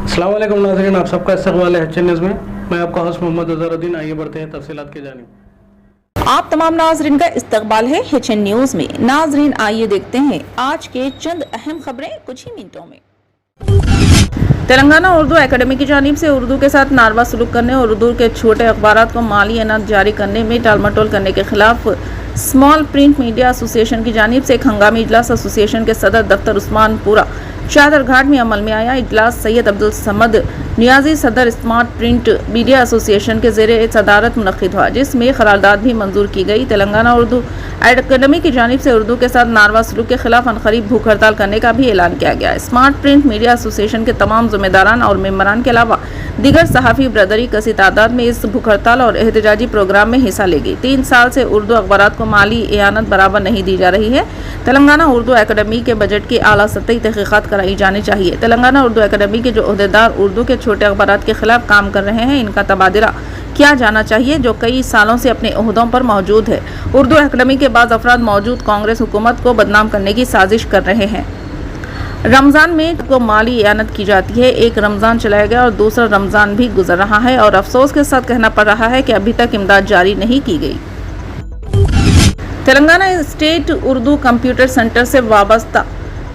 अस्सलाम वालेकुम नाज़रीन, आप सबका इस्तक़बाल है एच न्यूज़ में। मैं आपका होस्ट मोहम्मद अज़हरुद्दीन। आइए बढ़ते हैं तफसीलात की जानिब। आप तमाम नाज़रीन का इस्तकबाल है एच न्यूज़ में। नाज़रीन आइए देखते हैं आज के चंद अहम खबरें कुछ ही मिनटों में। तेलंगाना उर्दू एकेडमी की जानिब से उर्दू के साथ नारवा सलूक करने और उर्दू के छोटे अखबारात को माली इनात जारी करने में टालमटोल करने के खिलाफ स्मॉल प्रिंट मीडिया एसोसिएशन की जानिब से एक हंगामी इजलास एसोसिएशन के सदर दफ्तर उस्मानपुरा चादर घाट में अमल में आया। इजलास सैयद अब्दुल समद नियाजी सदर स्मार्ट प्रिंट मीडिया एसोसिएशन के ज़ेरे सदारत मुनक़िद हुआ, जिसमें करारदाद भी मंजूर की गई। तेलंगाना उर्दू एकेडमी की जानिब से उर्दू के साथ नारवा सलूक के खिलाफ अनकरीब भूख हड़ताल करने का भी ऐलान किया गया। स्मार्ट प्रिंट मीडिया एसोसिएशन के तमाम ज़िम्मेदारान और मेम्बरान के अलावा दीगर सहाफ़ी बरदरी कसी तादाद में इस भूख हड़ताल और एहतजाजी प्रोग्राम में हिस्सा लेगी। 3 साल से उर्दू अखबारात को माली एआनत बराबर नहीं दी जा रही है। तेलंगाना उर्दू एकेडमी के बजट की आला सतही तहक़ीक़ात कराई जानी चाहिए। तेलंगाना उर्दू एकेडमी के जो ओहदेदार उर्दू के छोटे अखबारात के खिलाफ काम कर रहे हैं, इनका तबादला किया जाना चाहिए, जो कई सालों से अपने ओहदों पर मौजूद है। उर्दू एकेडमी के बाद अफराद मौजूद कांग्रेस हुकूमत को बदनाम करने की साजिश कर रहे हैं। रमज़ान में को माली एआनत की जाती है। एक रमज़ान चलाया गया और दूसरा रमज़ान भी गुजर रहा है और अफसोस के साथ कहना पड़ रहा है कि अभी तक इमदाद जारी नहीं की गई। Telangana state Urdu computer centre से वाबस्ता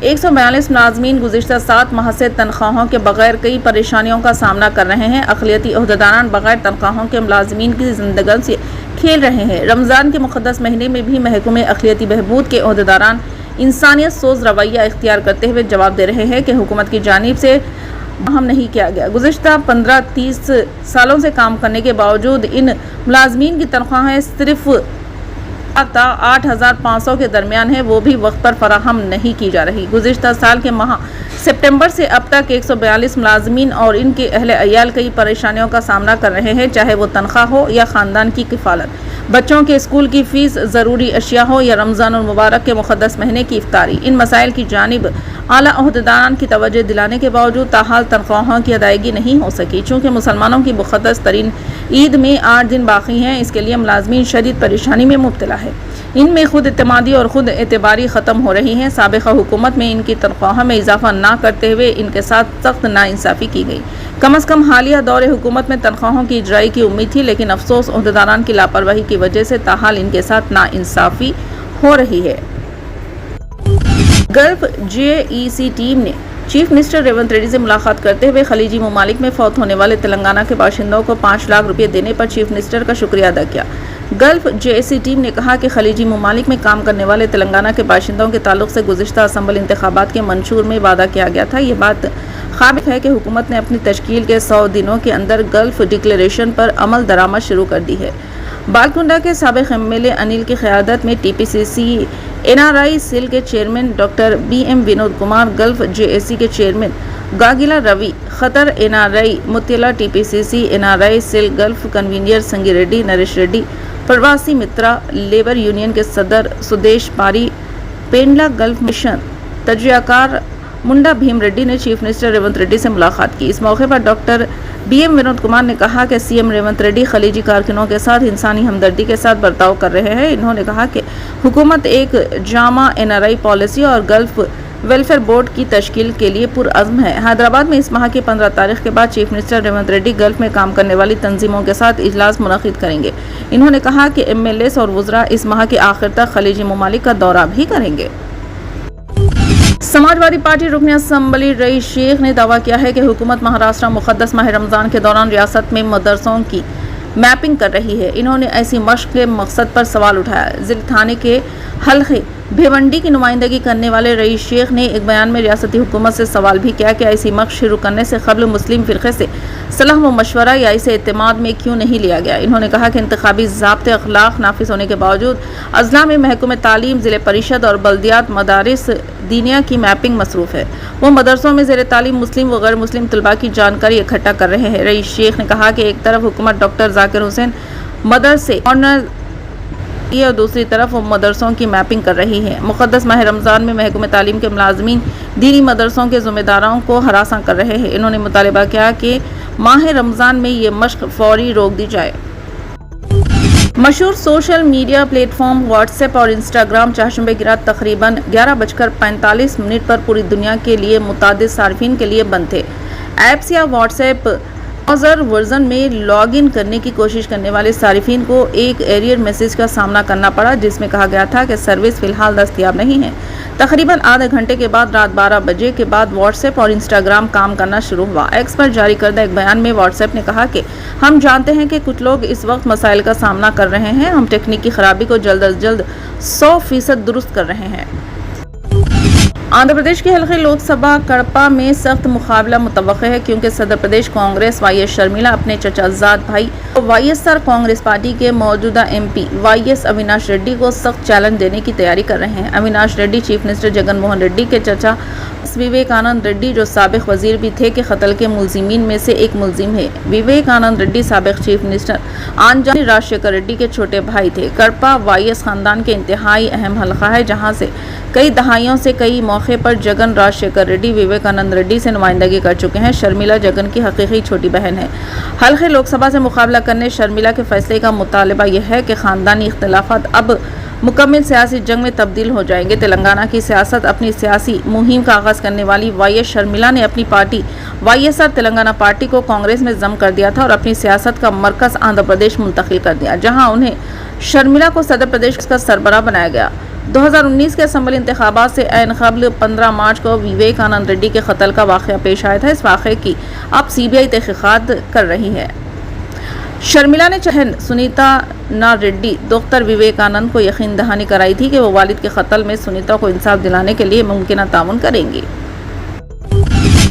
142 मुलाजमीन गुज़िश्ता 7 माह से तनख्वाहों के बगैर कई परेशानियों का सामना कर रहे हैं। अक़लियती ओहदेदारान बगैर तनख्वाहों के मुलाजमीन की ज़िंदगी से खेल रहे हैं। रमज़ान के मुक़द्दस महीने में भी महकमे अक़लियती बहबूद के ओहदेदारान इंसानियत सोच रवैया इख्तियार करते हुए जवाब दे रहे हैं कि हुकूमत की जानिब से हम नहीं किया गया। गुज़िश्ता 15-30 सालों से काम करने के बावजूद इन मुलाजमीन की तनख्वाहें सिर्फ 8,500 के दरमियान है, वो भी वक्त पर फराहम नहीं की जा रही। गुज़िश्ता साल के माह सितंबर से अब तक 142 मुलाजमीन और इनके अहले अयाल कई परेशानियों का सामना कर रहे हैं, चाहे वो तनख्वाह हो या ख़ानदान की किफ़ालत, बच्चों के स्कूल की फ़ीस, ज़रूरी अशिया हो या रमज़ान मुबारक के मुक़द्दस महीने की इफ्तारी। इन मसाइल की जानिब आला ओहदेदारान की तवज्जो दिलाने के बावजूद ताहाल तनख्वाहों की अदायगी नहीं हो सकी। चूँकि मुसलमानों की मुक़द्दस तरीन ईद में 8 दिन बाकी हैं, इसके लिए मुलाजमीन शदीद परेशानी में मुब्तला है। इनमें खुद एतमादी और खुद एतबारी ख़त्म हो रही है। साबिक़ा हुकूमत में इनकी तनख्वाह में इजाफा ना करते हुए इनके साथ सख्त नाइंसाफ़ी की गई। कम अज़ कम हालिया दौरे हुकूमत में तनख्वाहों की इजराई की उम्मीद थी, लेकिन अफसोस ओहदेदारान की लापरवाही की वजह से ताहाल इनके साथ नाइंसाफ़ी हो रही है। गल्फ JEC टीम ने चीफ मिनिस्टर रेवंत रेड्डी से मुलाकात करते हुए खलीजी ममालिक में फौत होने वाले तेलंगाना के बाशिंदों को 5 लाख रुपये देने पर चीफ मिनिस्टर का शुक्रिया अदा किया। गल्फ JEC टीम ने कहा कि खलीजी ममालिक में काम करने वाले तेलंगाना के बाशिंदों के ताल्लुक से गुज़िश्ता असम्बली इंतखाबात के मंशूर में वादा किया गया था। ये बात काबिल है कि हुकूमत ने अपनी तश्कील के 100 दिनों के अंदर गल्फ डिक्लेरेशन पर अमल दरामद शुरू कर दी है। बालकुंडा के साबिक़ MLA अनिल की क़यादत में TPCC NRI सेल के chairman doctor BM Vinod Kumar, Gulf JEC के chairman Gagila Ravi, Qatar NRI मुत्तला, TPCC NRI cell Gulf convener Sangi Reddy Naresh Reddy, प्रवासी मित्रा लेबर यूनियन के सदर सुदेश पारी, पेंडला गल्फ मिशन तजयाकार मुंडा भीम रेड्डी ने चीफ मिनिस्टर रेवंत रेड्डी से मुलाकात की। इस मौके पर डॉक्टर BM विनोद कुमार ने कहा कि CM रेवंत रेड्डी खलीजी कारकुनों के साथ इंसानी हमदर्दी के साथ बर्ताव कर रहे हैं। इन्होंने कहा कि हुकूमत एक जामा NRI पॉलिसी और गल्फ वेलफेयर बोर्ड की तश्कील के लिए पुरअज़्म है। हैदराबाद में इस माह की 15 तारीख के बाद chief minister Revanth Reddy gulf में काम करने वाली तंजीमों के साथ इजलास मुनक़िद करेंगे। इन्होंने कहा कि MLAs और वज़रा इस माह के आखिर तक खलीजी ममालिक का दौरा भी करेंगे। समाजवादी पार्टी रुकन असम्बली रईस शेख ने दावा किया है कि हुकूमत महाराष्ट्र मुक़द्दस माह रमज़ान के दौरान रियासत में मदरसों की मैपिंग कर रही है। इन्होंने ऐसी मश्क के मकसद पर सवाल उठाया। ज़िला थाने के हल्के भिवंडी की नुमाइंदगी करने वाले रईस शेख ने एक बयान में रियासती हुकूमत से सवाल भी किया कि ऐसी मश्क शुरू करने से क़ब्ल मुस्लिम फ़िरक़े से सलाह व मशवरा या इसे एतमाद में क्यों नहीं लिया गया। इन्होंने कहा कि इंतखाबी ज़ाब्ते अखलाक नाफिज होने के बावजूद अज़ला में महकमे तालीम, ज़िले परिषद और बल्दियात मदारिस दीनिया की मैपिंग मसरूफ़ है। वो मदरसों में ज़ेर तालीम मुस्लिम व गैर मुस्लिम तलबा की जानकारी इकट्ठा कर रहे हैं। रईस शेख ने कहा कि एक तरफ हुकूमत डॉक्टर ज़ाकिर हुसैन मदरसे ऑनर और दूसरी तरफ वो मदरसों की मैपिंग कर रही है। मुक़द्दस माह रमज़ान में महकमे तालीम के मुलाज़मीन दीनी मदरसों के ज़िम्मेदारों को हरासा कर रहे हैं। इन्होंने मुतालिबा किया कि माह रमज़ान में ये मश्क फौरी रोक दी जाए। मशहूर सोशल मीडिया प्लेटफॉर्म व्हाट्सएप और इंस्टाग्राम चारशंबे की रात तकरीबन 11:45 पर पूरी दुनिया के लिए मुतादिद सार्फिन के लिए बंद थे। ایپس یا واٹس ایپ براؤزر ورژن میں لاگ ان کرنے کی کوشش کرنے والے صارفین کو ایک ایرر میسج کا سامنا کرنا پڑا، جس میں کہا گیا تھا کہ سروس فی الحال دستیاب نہیں ہے۔ تقریباً آدھے گھنٹے کے بعد رات 12 بجے کے بعد واٹس ایپ اور انسٹاگرام کام کرنا شروع ہوا۔ ایکس پر جاری کردہ ایک بیان میں واٹس ایپ نے کہا کہ ہم جانتے ہیں کہ کچھ لوگ اس وقت مسائل کا سامنا کر رہے ہیں، ہم تکنیکی خرابی کو جلد از جلد 100% درست کر رہے ہیں۔ آندھرا پردیش کے حلقے لوک سبھا کڑپا میں سخت مقابلہ متوقع ہے، کیونکہ صدر پردیش کانگریس وائی ایس شرمیلا اپنے چچا زاد بھائی Y S R Congress party کے موجودہ M P Y S Avinash Reddy کو سخت چیلنج دینے کی تیاری کر رہے ہیں۔ اویناش ریڈی چیف منسٹر جگن موہن ریڈی کے چچا وویک آنند ریڈی، جو سابق وزیر بھی تھے، کے قتل کے ملزمین میں سے ایک ملزم ہے۔ وویک آنند ریڈی سابق چیف منسٹر آنجانی راجشیکھر ریڈی کے چھوٹے بھائی تھے۔ کڑپا وائی ایس خاندان کے انتہائی اہم حلقہ ہے، جہاں سے کئی دہائیوں سے کئی موقع پر جگن راجشیکھر ریڈی وویک آنند ریڈی سے نمائندگی کر چکے ہیں۔ شرمیلا جگن کی حقیقی چھوٹی بہن ہے۔ حلقے لوک سبھا سے مقابلہ کرنے شرمیلا کے فیصلے کا مطالبہ یہ ہے کہ خاندانی اختلافات اب مکمل سیاسی جنگ میں تبدیل ہو جائیں گے۔ تلنگانہ کی سیاست اپنی سیاسی مہم کا آغاز کرنے والی وائی ایس شرمیلا نے اپنی party Y S R Telangana party کو کانگریس میں ضم کر دیا تھا اور اپنی سیاست کا مرکز آندھرا پردیش منتقل کر دیا، جہاں انہیں شرمیلا کو صدر پردیش کا سربراہ بنایا گیا۔ 2019 کے اسمبلی انتخابات سے عین قبل 15 مارچ کو وویک آنند ریڈی کے قتل کا واقعہ پیش آیا تھا۔ اس واقعے کی اب سی بی آئی تحقیقات کر رہی ہے۔ شرمیلا نے چہن سنیتا نا ریڈی دختر وویک آنند کو یقین دہانی کرائی تھی کہ وہ والد کے قتل میں سنیتا کو انصاف دلانے کے لیے ممکنہ تعاون کریں گی۔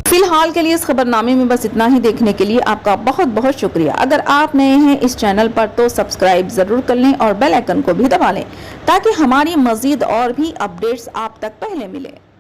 فی الحال کے لیے اس خبر نامے میں بس اتنا ہی۔ دیکھنے کے لیے آپ کا بہت بہت شکریہ۔ اگر آپ نئے ہیں اس چینل پر تو سبسکرائب ضرور کر لیں اور بیل آئیکن کو بھی دبا لیں، تاکہ ہماری مزید اور بھی اپڈیٹس آپ تک پہلے ملیں۔